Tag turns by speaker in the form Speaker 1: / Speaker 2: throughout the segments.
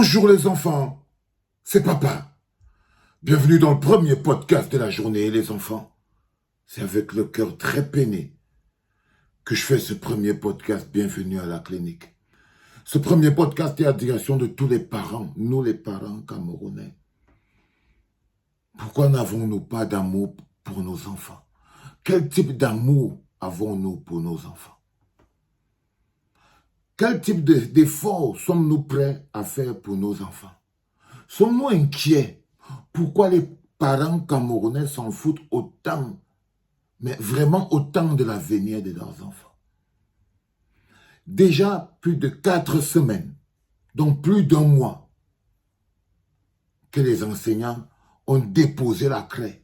Speaker 1: Bonjour les enfants, c'est papa. Bienvenue dans le premier podcast de la journée, les enfants. C'est avec le cœur très peiné que je fais ce premier podcast. Bienvenue à la clinique. Ce premier podcast est à direction de tous les parents, nous les parents camerounais. Pourquoi n'avons-nous pas d'amour pour nos enfants? Quel type d'amour avons-nous pour nos enfants? Quel type d'efforts sommes-nous prêts à faire pour nos enfants? Sommes-nous inquiets? Pourquoi les parents camerounais s'en foutent autant, mais vraiment autant de l'avenir de leurs enfants? Déjà plus de 4 semaines, donc plus d'1 mois, que les enseignants ont déposé la craie.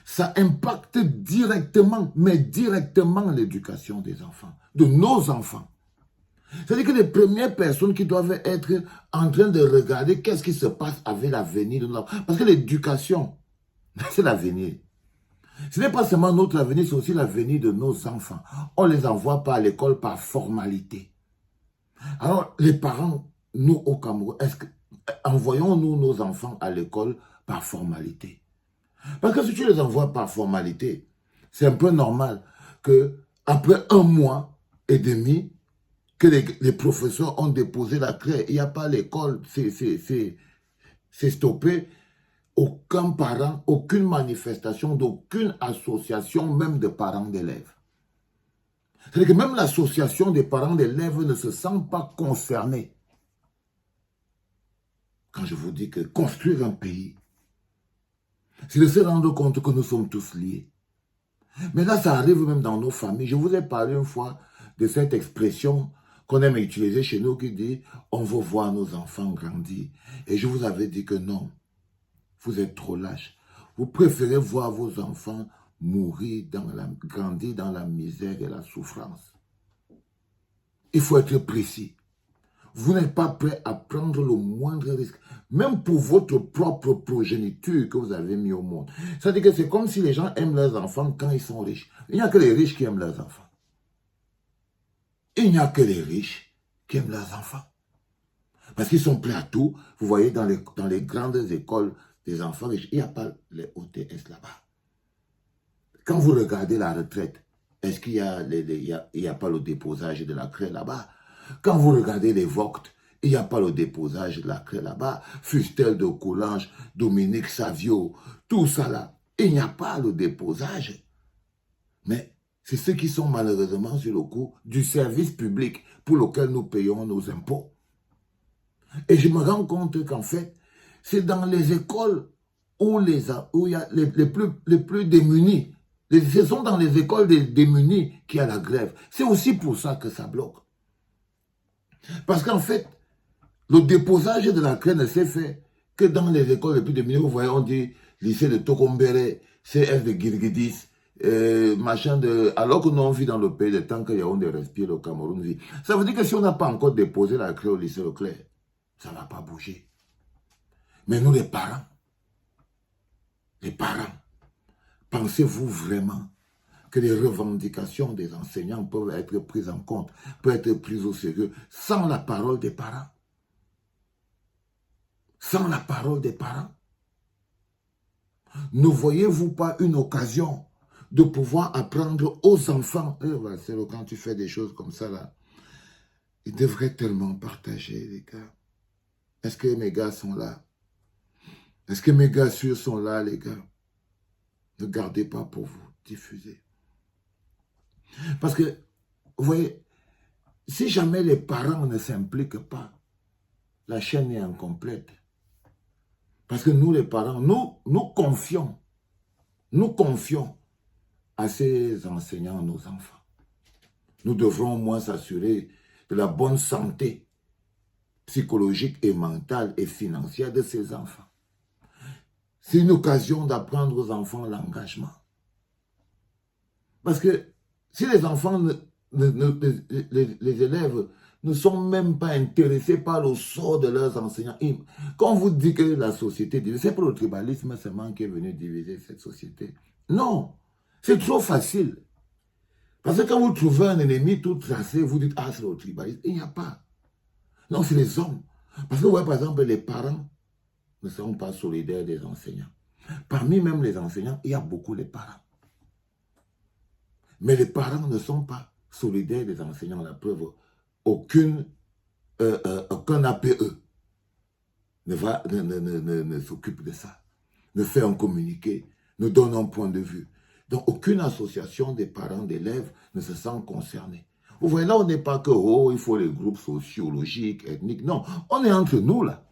Speaker 1: Ça impacte directement, mais directement l'éducation des enfants, de nos enfants. C'est-à-dire que les premières personnes qui doivent être en train de regarder qu'est-ce qui se passe avec l'avenir de nos enfants. Parce que l'éducation, c'est l'avenir. Ce n'est pas seulement notre avenir, c'est aussi l'avenir de nos enfants. On ne les envoie pas à l'école par formalité. Alors, les parents, nous au Cameroun, envoyons-nous nos enfants à l'école par formalité? Parce que si tu les envoies par formalité, c'est un peu normal qu'après 1 mois et demi, que les professeurs ont déposé la craie, il n'y a pas l'école, c'est stoppé. Aucun parent, aucune manifestation d'aucune association, même de parents d'élèves. C'est-à-dire que même l'association des parents d'élèves ne se sent pas concernée. Quand je vous dis que construire un pays, c'est de se rendre compte que nous sommes tous liés. Mais là, ça arrive même dans nos familles. Je vous ai parlé une fois de cette expression qu'on aime utiliser chez nous qui dit « on veut voir nos enfants grandir ». Et je vous avais dit que non, vous êtes trop lâches. Vous préférez voir vos enfants mourir, grandir dans la misère et la souffrance. Il faut être précis. Vous n'êtes pas prêt à prendre le moindre risque, même pour votre propre progéniture que vous avez mis au monde. C'est-à-dire que c'est comme si les gens aiment leurs enfants quand ils sont riches. Il n'y a que les riches qui aiment leurs enfants. Il n'y a que les riches qui aiment leurs enfants. Parce qu'ils sont prêts à tout. Vous voyez, dans les grandes écoles des enfants riches, il n'y a pas les OTS là-bas. Quand vous regardez la retraite, est-ce qu'il y a pas le déposage de la craie là-bas? Quand vous regardez les Vogt, il n'y a pas le déposage de la craie là-bas. Fustel de Coulanges, Dominique Savio, tout ça là, il n'y a pas le déposage. Mais c'est ceux qui sont malheureusement sur le coup du service public pour lequel nous payons nos impôts. Et je me rends compte qu'en fait, c'est dans les écoles où il y a les plus démunis. Ce sont dans les écoles des démunis qu'il y a la grève. C'est aussi pour ça que ça bloque. Parce qu'en fait, le déposage de la craie ne s'est fait que dans les écoles les plus démunies. Vous voyez, on dit lycée de Tokombere, CF de Girgidis, alors que nous on vit dans le pays de tant que Yaoundé respire, le Cameroun vit. Ça veut dire que si on n'a pas encore déposé la craie au lycée Leclerc, ça ne va pas bouger. Mais nous les parents, pensez-vous vraiment que les revendications des enseignants peuvent être prises en compte, peuvent être prises au sérieux sans la parole des parents? Sans la parole des parents? Ne voyez-vous pas une occasion de pouvoir apprendre aux enfants? C'est quand tu fais des choses comme ça là, ils devraient tellement partager, les gars. Est-ce que mes gars sont là? Est-ce que mes gars sûrs sont là, les gars? Ne gardez pas pour vous, diffusez. Parce que, vous voyez, si jamais les parents ne s'impliquent pas, la chaîne est incomplète. Parce que nous, les parents, nous confions à ces enseignants nos enfants. Nous devrons au moins s'assurer de la bonne santé psychologique et mentale et financière de ces enfants. C'est une occasion d'apprendre aux enfants l'engagement. Parce que si les enfants, les élèves ne sont même pas intéressés par le sort de leurs enseignants, quand on vous dit que la société divise, c'est pour le tribalisme seulement qui est venu diviser cette société. Non, c'est trop facile. Parce que quand vous trouvez un ennemi tout tracé, vous dites, ah, c'est le tribalisme. Il n'y a pas. Non, c'est les hommes. Parce que vous voyez, par exemple, les parents ne sont pas solidaires des enseignants. Parmi même les enseignants, il y a beaucoup de parents. Mais les parents ne sont pas solidaires des enseignants. La preuve, aucun APE ne s'occupe de ça, ne fait un communiqué, ne donne un point de vue. Donc, aucune association des parents d'élèves ne se sent concernée. Vous voyez, là, on n'est pas que, oh, il faut les groupes sociologiques, ethniques. Non, on est entre nous, là.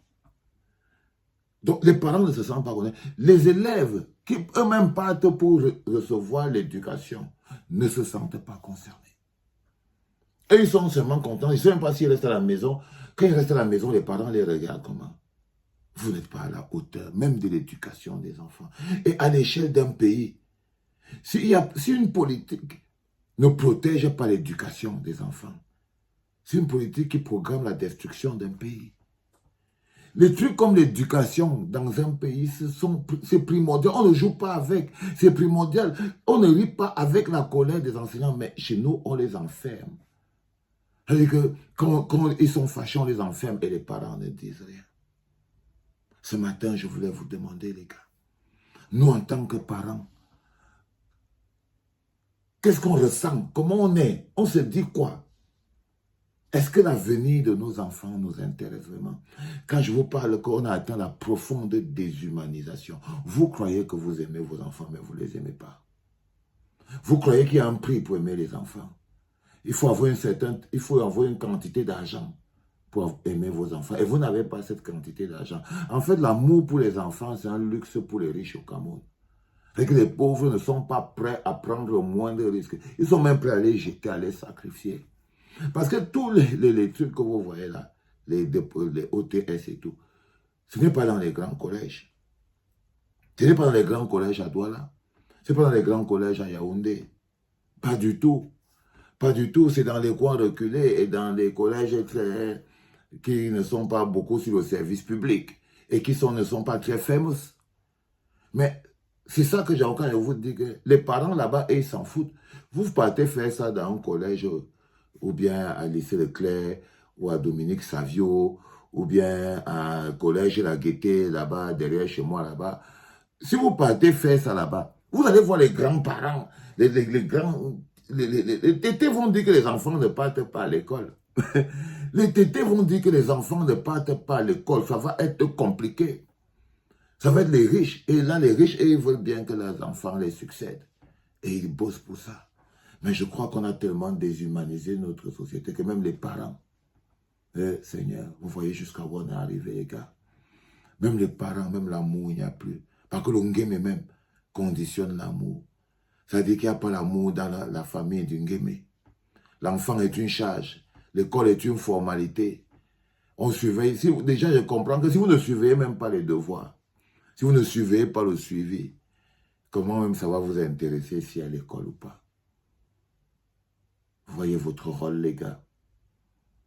Speaker 1: Donc, les parents ne se sentent pas concernés. Les élèves qui eux-mêmes partent pour recevoir l'éducation ne se sentent pas concernés. Et ils sont seulement contents. Ils ne savent même pas s'ils restent à la maison. Quand ils restent à la maison, les parents les regardent comment? Vous n'êtes pas à la hauteur, même de l'éducation des enfants. Et à l'échelle d'un pays, si une politique ne protège pas l'éducation des enfants, c'est une politique qui programme la destruction d'un pays. Les trucs comme l'éducation dans un pays, c'est primordial. On ne joue pas avec, c'est primordial. On ne rit pas avec la colère des enseignants, mais chez nous, on les enferme. C'est-à-dire que quand ils sont fâchés, on les enferme et les parents ne disent rien. Ce matin, je voulais vous demander, les gars, nous en tant que parents, qu'est-ce qu'on ressent? Comment on est? On se dit quoi? Est-ce que l'avenir de nos enfants nous intéresse vraiment? Quand je vous parle qu'on a atteint la profonde déshumanisation, vous croyez que vous aimez vos enfants, mais vous ne les aimez pas. Vous croyez qu'il y a un prix pour aimer les enfants. Il faut avoir une quantité d'argent pour aimer vos enfants. Et vous n'avez pas cette quantité d'argent. En fait, l'amour pour les enfants, c'est un luxe pour les riches au Cameroun. Et que les pauvres ne sont pas prêts à prendre le moindre risque. Ils sont même prêts à les jeter, à les sacrifier. Parce que tous les trucs que vous voyez là, les OTS et tout, ce n'est pas dans les grands collèges. Ce n'est pas dans les grands collèges à Douala. Ce n'est pas dans les grands collèges à Yaoundé. Pas du tout. Pas du tout. C'est dans les coins reculés et dans les collèges qui ne sont pas beaucoup sur le service public et qui ne sont pas très fameux. Mais c'est ça que j'ai encore à vous dire que les parents là-bas, ils s'en foutent. Vous partez faire ça dans un collège ou bien à lycée Leclerc ou à Dominique Savio ou bien à un collège La Gaîté là-bas, derrière chez moi là-bas. Si vous partez faire ça là-bas, vous allez voir les grands-parents, les tétés vont dire que les enfants ne partent pas à l'école. Les tétés vont dire que les enfants ne partent pas à l'école. Ça va être compliqué. Ça va être les riches. Et là, les riches, ils veulent bien que leurs enfants les succèdent. Et ils bossent pour ça. Mais je crois qu'on a tellement déshumanisé notre société que même les parents, Seigneur, vous voyez jusqu'à où on est arrivé, les gars. Même les parents, même l'amour, il n'y a plus. Parce que le ngémé même conditionne l'amour. Ça veut dire qu'il n'y a pas l'amour dans la famille du ngémé. L'enfant est une charge. L'école est une formalité. On surveille. Déjà, je comprends que si vous ne surveillez même pas les devoirs, si vous ne surveillez pas le suivi, comment même ça va vous intéresser si à l'école ou pas? Vous voyez votre rôle, les gars.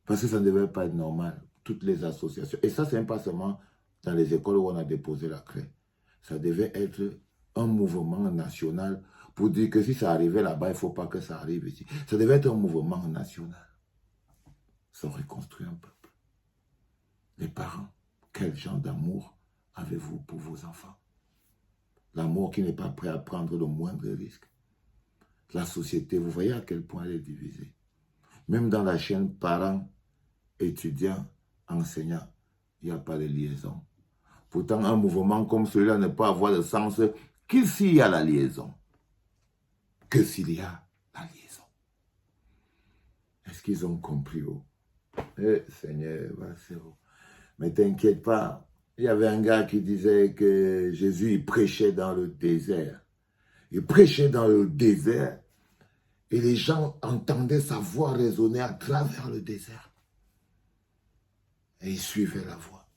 Speaker 1: Parce que ça ne devait pas être normal. Toutes les associations. Et ça, c'est pas seulement dans les écoles où on a déposé la craie. Ça devait être un mouvement national pour dire que si ça arrivait là-bas, il ne faut pas que ça arrive ici. Ça devait être un mouvement national. Ça aurait construit un peuple. Les parents, quel genre d'amour avez-vous pour vos enfants? L'amour qui n'est pas prêt à prendre le moindre risque. La société, vous voyez à quel point elle est divisée. Même dans la chaîne parents, étudiants, enseignants, il n'y a pas de liaison. Pourtant, un mouvement comme celui-là ne peut avoir de sens que s'il y a la liaison. Que s'il y a la liaison. Est-ce qu'ils ont compris? Seigneur, c'est haut. Mais t'inquiète pas. Il y avait un gars qui disait que Jésus, il prêchait dans le désert. Il prêchait dans le désert. Et les gens entendaient sa voix résonner à travers le désert. Et ils suivaient la voix.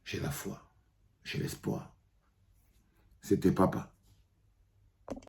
Speaker 1: J'ai la foi. J'ai l'espoir. C'était papa.